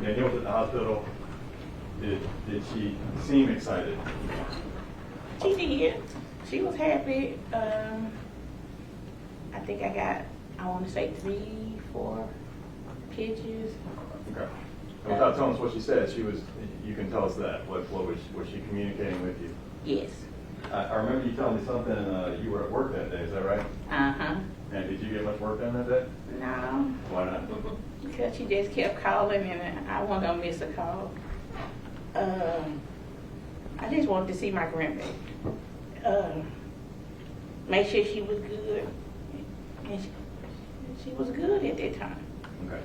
Danielle was at the hospital, did she seem excited? She did. She was happy. I think I got, I want to say 3, 4 pictures. Okay. And without telling us what she said, you can tell us that. What was she communicating with you? Yes. I remember you telling me something, you were at work that day, is that right? Uh-huh. And did you get much work done that day? No. Why not? Because she just kept calling and I wasn't going to miss a call. I just wanted to see my grandbaby. Make sure she was good. And she was good at that time. Okay.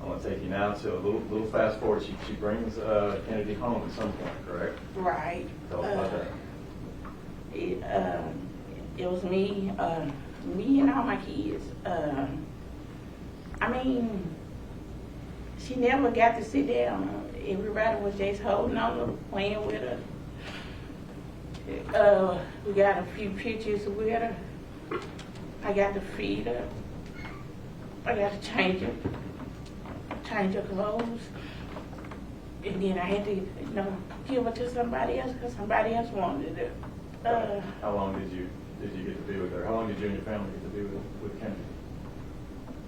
I want to take you now to a little fast forward. She brings Kennedy home at some point, correct? Right. Tell us about that. It was me and all my kids. I mean, she never got to sit down. Everybody was just holding on her, playing with her. We got a few pictures with her. I got to feed her. I got to change her clothes. And then I had to, give her to somebody else because somebody else wanted it. How long did you get to be with her? How long did you and your family get to be with Kennedy?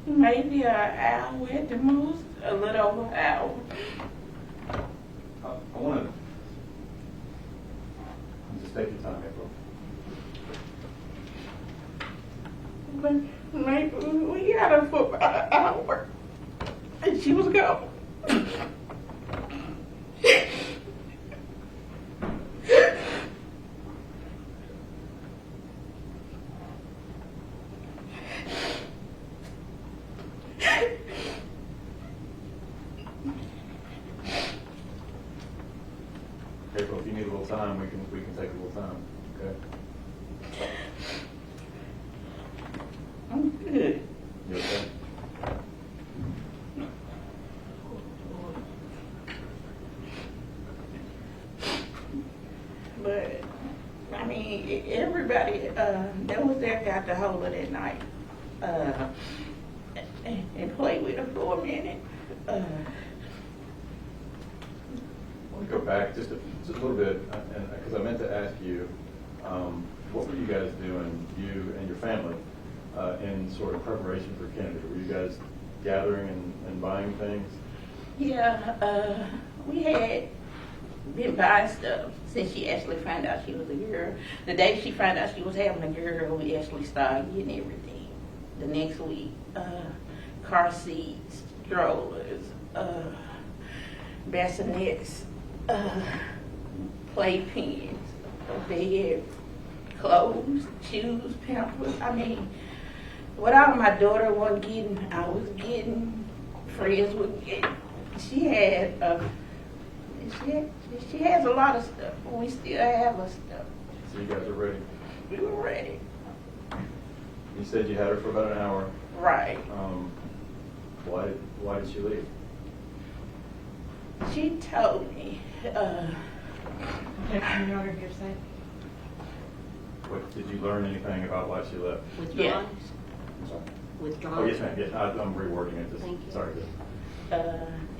Maybe an hour at the most, a little over an hour. I want to just take your time, April. But maybe we got her for about an hour, and she was gone. April, if you need a little time, we can take a little time. Okay. I'm good. You okay? But I mean, everybody that was there got to hold her that night and play with her for a minute. I want to go back just a little bit, because I meant to ask you, what were you guys doing, you and your family, in sort of preparation for Kennedy? Were you guys gathering and buying things? Yeah, we had been buying stuff since she actually found out she was a girl. The day she found out she was having a girl, we actually started getting everything. The next week, car seats, strollers, bassinets, playpens, bed, clothes, shoes, pampers. I mean, whatever my daughter wasn't getting, I was getting. Friends would get. She has a lot of stuff, but we still have her stuff. So you guys are ready? We were ready. You said you had her for about an hour. Right. Why did she leave? She told me, Objection, Your Honor, hearsay. What, did you learn anything about why she left? Withdrawn. yeah, I'm sorry. Withdrawn. Oh, yes, ma'am. Yes, I'm rewording it. Just, Thank you. Sorry.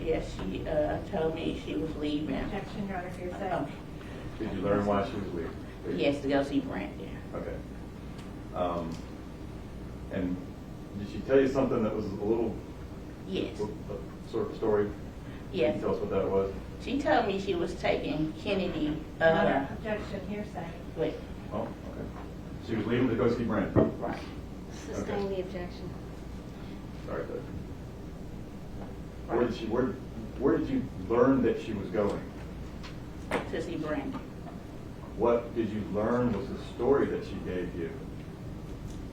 yes, she told me she was leaving. Objection, Your Honor, hearsay. Okay. Did you learn why she was leaving? Yes, to go see Brandon. Okay. And did she tell you something that was a little Yes. sort of story? Yes. Can you tell us what that was? She told me she was taking Kennedy. Your Honor, objection, hearsay. Wait, Oh, okay. She was leaving to go see Brandon. right. Sustain the objection. Sorry, Doug. Where did you learn that she was going? To see Brandon. What did you learn was the story that she gave you?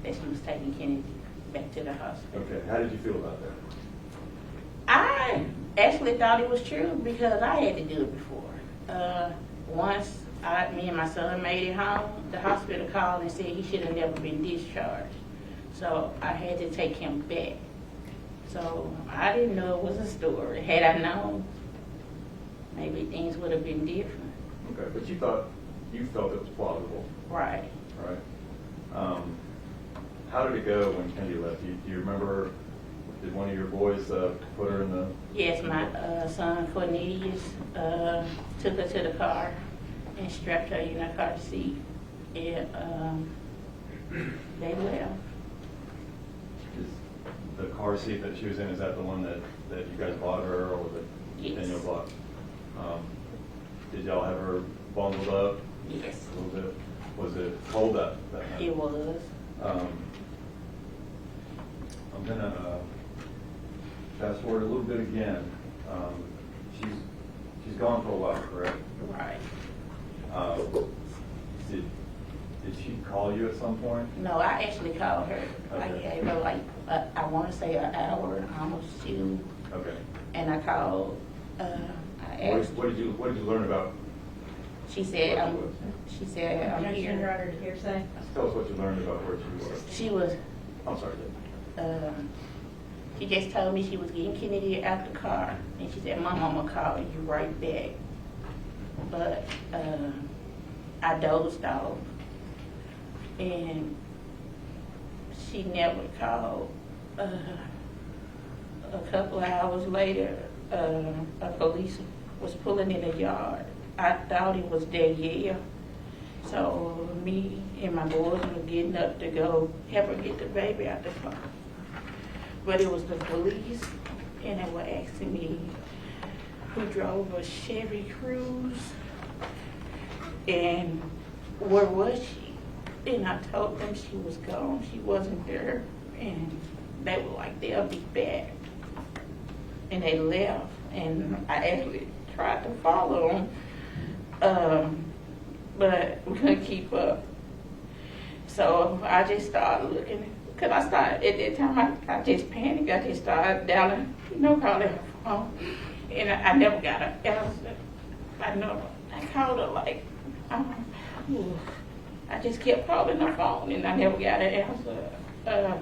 That she was taking Kennedy back to the hospital. Okay, how did you feel about that? I actually thought it was true because I had to do it before. Once me and my son made it home, the hospital called and said he should have never been discharged. So I had to take him back. So I didn't know it was a story. Had I known, maybe things would have been different. Okay, but you felt it was plausible, Right. right? How did it go when Kennedy left? Do you remember did one of your boys put her in the? Yes, my son Cornelius took her to the car and strapped her in a car seat, and they left. Is the car seat that she was in, is that the one that you guys bought her, or was it Yes. Danielle bought? Did y'all have her bundled up Yes, a little bit? Was it cold up that night? it was. I'm gonna fast forward a little bit again. She's gone for a while, correct? Right. Did she call you at some point? No, I actually called her. I Okay. gave her like, I want to say an hour, almost two, Okay. and I called, I asked, What did you learn about? she said, I'm Objection, here. Your Honor, to hearsay. Tell us what you learned about where she was. She was, I'm sorry. she just told me she was getting Kennedy out the car, and she said, Mom, I'm gonna call you right back. But I dozed off, and she never called. A couple of hours later, a police was pulling in the yard. I thought it was Danielle. So me and my boys were getting up to go help her get the baby out the car. But it was the police, and they were asking me who drove a Chevy Cruze and where was she? And I told them she was gone, she wasn't there, and they were like, they'll be back. And they left, and I actually tried to follow them, but we couldn't keep up. So I just started looking, because I started, at that time, I just panicked. I just started calling her phone, and I never got an answer. I called her like, I just kept calling her phone, and I never got an answer.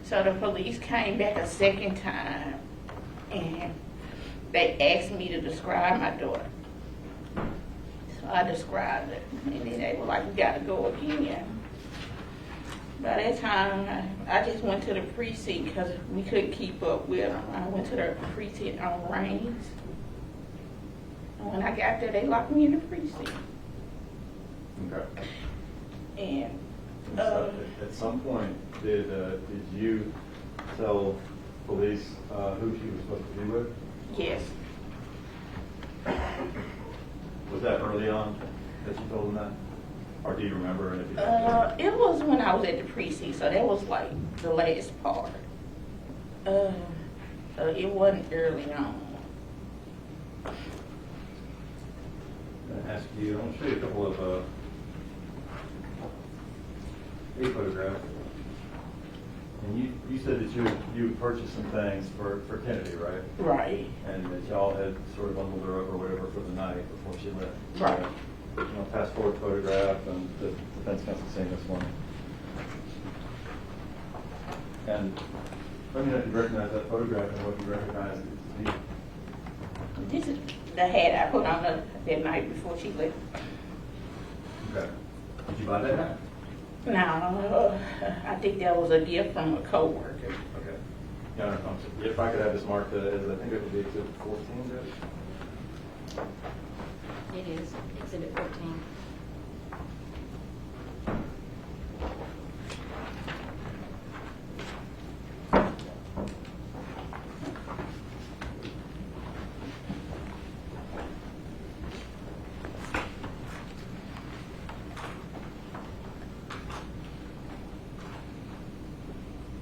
So the police came back a second time, and they asked me to describe my daughter. So I described it, and then they were like, we gotta go again. By that time, I just went to the precinct because we couldn't keep up with them. I went to the precinct on Rains. And when I got there, they locked me in the precinct. Okay. And At some point, did you tell police who she was supposed to be with? yes, Was that early on that you told them that? Or do you remember? And if you it was when I was at the precinct, so that was like the last part. It wasn't early on. I'm going to ask you, I'm going to show you a couple of photographs. And you said that you purchased some things for Kennedy, right? Right. And that y'all had sort of bundled her up or whatever for the night before she left. Right. Fast forward photograph, and the defense counsel seen this one. And let me know if you recognize that photograph and what you recognize it to be. This is the hat I put on her that night before she left. Okay. Did you buy that hat? No, I think that was a gift from a coworker. Okay. Yeah, if I could have this marked as, I think it would be exhibit 14, Judge? It is Exhibit 14.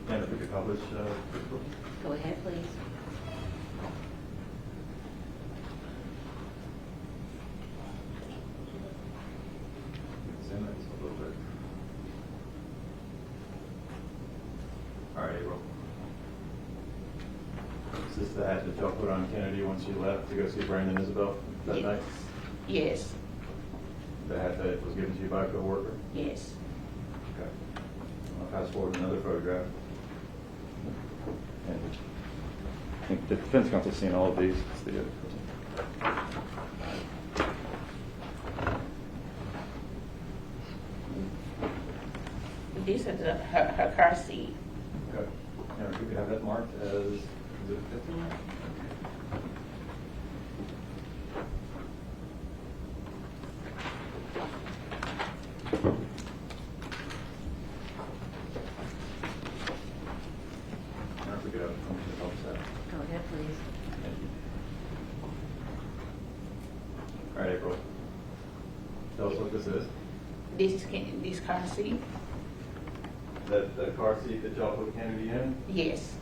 And if we could publish this book. Go ahead, please. Zoom it a little bit. All right, April. Is this the hat that y'all put on Kennedy when she left to go see Brandon Isabel that Yes. night? Yes, The hat that was given to you by a coworker? yes. Okay. I'll fast forward another photograph. And I think the defense counsel's seen all of these. It's the, This is her car seat. okay. And if we could have that marked as, is it 15? Now if we could have a permission to help us out. Go ahead, please. Thank you. All right, April. Tell us what this is. This car seat? That car seat that y'all put Kennedy in Yes,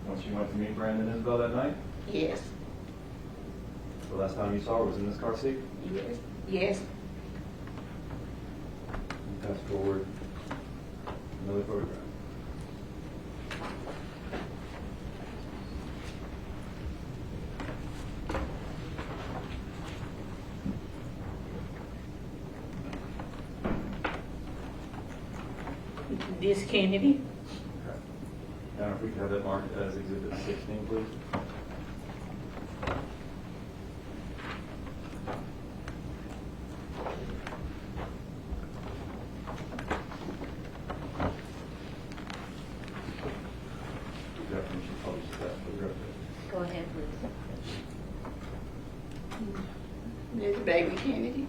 when she went to meet Brandon and Isabel that night? yes, The last time you saw her was in this car seat? yes, yes. Fast forward another photograph. This Kennedy? Okay. Now, if we could have that marked as Exhibit 16, please. We've got permission to publish that photograph. Go ahead, please. This baby Kennedy?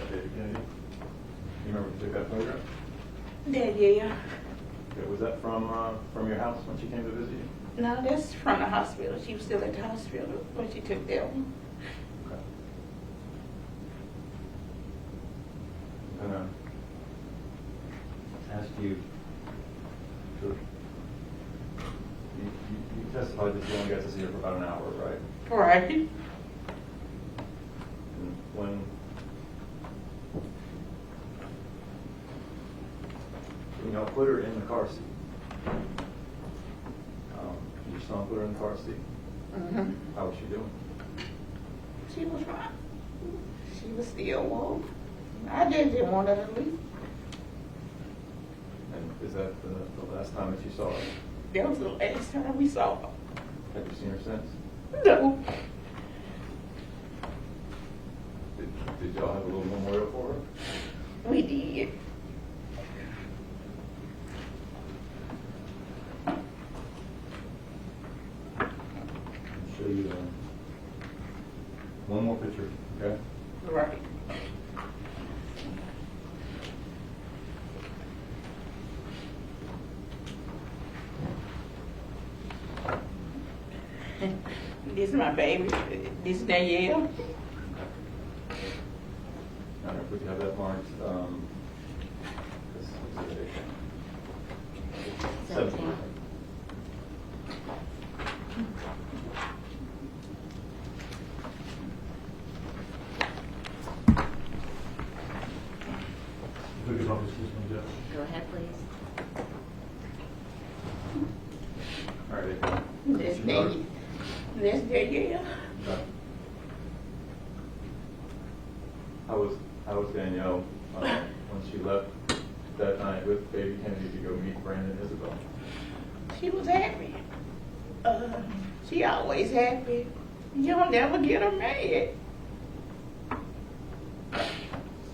David Kennedy. You remember who took that photograph? Danielle. Okay, was that from your house when she came to visit you? No, that's from the hospital. She was still at the hospital when she took that one. Okay. I'm gonna ask you to, you testified that you only got to see her for about an hour, right? Right. And when y'all put her in the car seat, your son put her in the car seat, Mm-hmm. how was she doing? She was fine. She was still woke. I just didn't want her to leave. And is that the last time that you saw her? That was the last time we saw her. Have you seen her since? No. Did y'all have a little memorial for her? We did. I'll show you one more picture, okay? Right. This is my baby. This is Danielle. Now, if we could have that marked, this exhibit 17. If we could publish this one, Jeff. Go ahead, please. All right, April. That's Danielle. That's Danielle. Okay. How was Danielle when she left that night with baby Kennedy to go meet Brandon and Isabel? She was happy. She always happy. You'll never get her mad.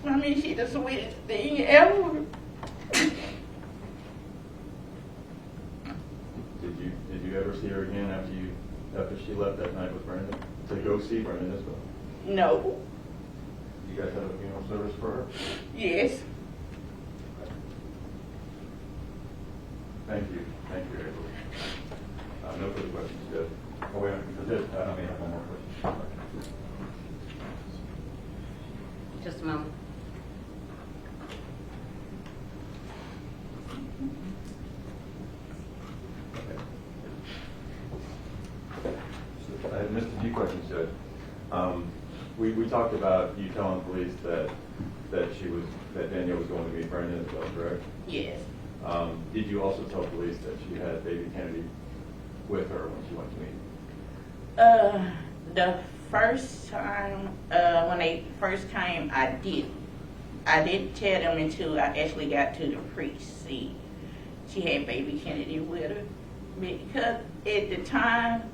I mean, she the sweetest thing ever. Did you ever see her again after she left that night with Brandon to go see Brandon and Isabel? No. You guys had a funeral service for her? Yes. Thank you, April. No further questions, Jeff. Oh, wait, I may have one more question. Just a moment. So I had missed a few questions, Judge. We talked about you telling police that Danielle was going to meet Brandon as well, correct? Yes. Did you also tell police that she had baby Kennedy with her when she went to meet? The first time when they first came, I didn't. I didn't tell them until I actually got to the priest. See, she had baby Kennedy with her because at the time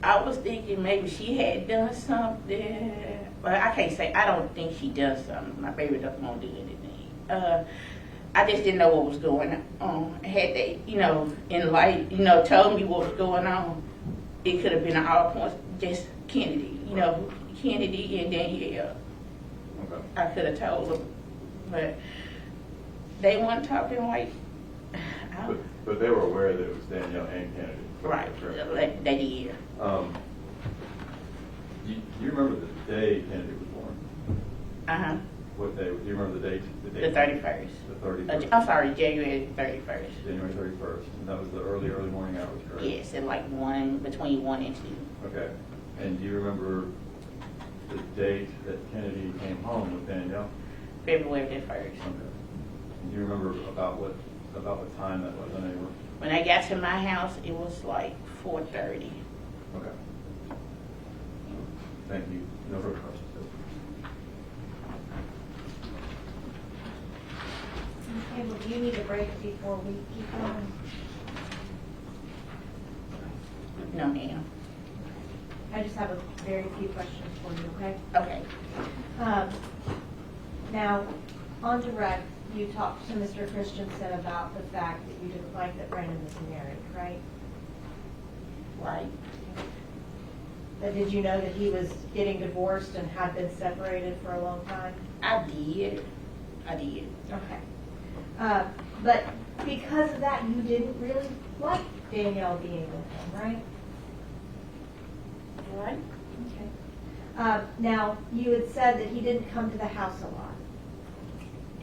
I was thinking maybe she had done something. But I can't say. I don't think she done something. My baby doesn't want to do anything. I just didn't know what was going on. Had they, told me what was going on, it could have been all points just Kennedy, Kennedy and Danielle. Okay. I could have told them, but they weren't talking like, I don't, But they were aware that it was Danielle and Kennedy. right, Correct. they did. Do you remember the day Kennedy was born? Uh-huh, What day? Do you remember the date? the 31st. The 31st. I'm sorry, January 31st. January 31st. And that was the early morning hours, correct? Yes, at like between 1 and 2. Okay. And do you remember the date that Kennedy came home with Danielle? February the 1st. Okay. And do you remember about what time that was on anywhere? When I got to my house, it was like 4:30. Okay. Thank you. No further questions. Okay, well, do you need a break before we keep going? No, ma'am. I just have a very few questions for you, okay? Okay. Now, on direct, you talked to Mr. Christensen about the fact that you didn't like that Brandon was married, right? Right. But did you know that he was getting divorced and had been separated for a long time? I did. Okay. But because of that, you didn't really like Danielle being with him, right? Right. Okay. Now, you had said that he didn't come to the house a lot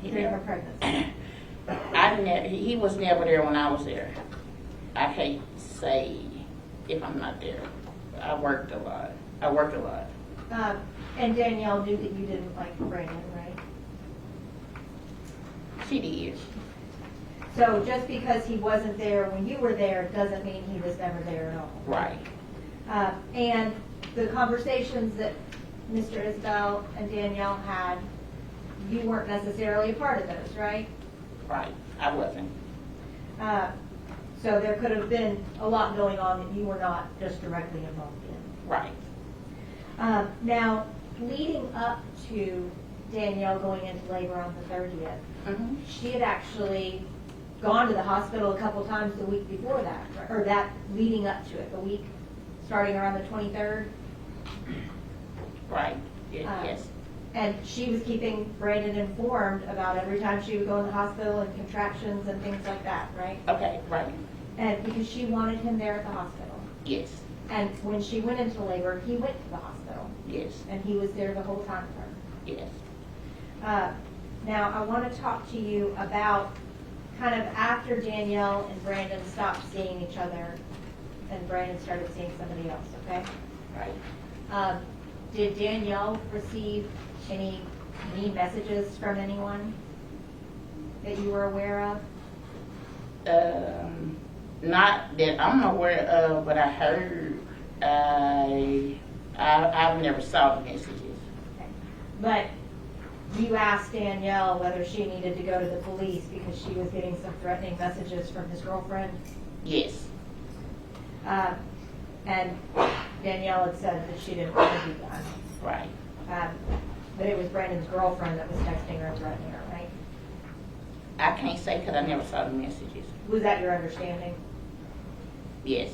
during her pregnancy. He was never there when I was there. I can't say if I'm not there. I worked a lot. And Danielle knew that you didn't like Brandon, right? She did. So just because he wasn't there when you were there doesn't mean he was never there at all. Right. And the conversations that Mr. Isbell and Danielle had, you weren't necessarily a part of those, right? Right. I wasn't. So there could have been a lot going on that you were not just directly involved in. Right. Now, leading up to Danielle going into labor on the 30th, Mm-hmm. she had actually gone to the hospital a couple times the week before that, or that leading up to it, the week starting around the 23rd. Right. Yes. And she was keeping Brandon informed about every time she would go in the hospital and contractions and things like that, right? Okay. Right. And because she wanted him there at the hospital. Yes. And when she went into labor, he went to the hospital. Yes. And he was there the whole time with her. Yes. Now, I want to talk to you about kind of after Danielle and Brandon stopped seeing each other and Brandon started seeing somebody else, okay? Right. Did Danielle receive any messages from anyone that you were aware of? Not that I'm aware of, but I heard. I've never saw the messages. Okay. But you asked Danielle whether she needed to go to the police because she was getting some threatening messages from his girlfriend? Yes. And Danielle had said that she didn't want to do that. Right. But it was Brandon's girlfriend that was texting her and threatening her, right? I can't say because I never saw the messages. Was that your understanding? Yes.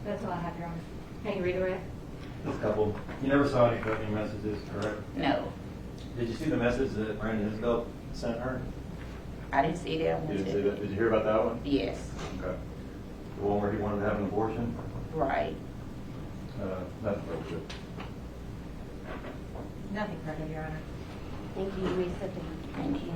That's all I have, Your Honor. Can you read the rest? This couple, you never saw any threatening messages, correct? No. Did you see the message that Brandon Isbell sent her? I didn't see that one. You didn't see that? Did you hear about that one? Yes. Okay. The one where he wanted to have an abortion? Right. That's very good. Nothing further, Your Honor. Thank you. You may sit down. Thank you.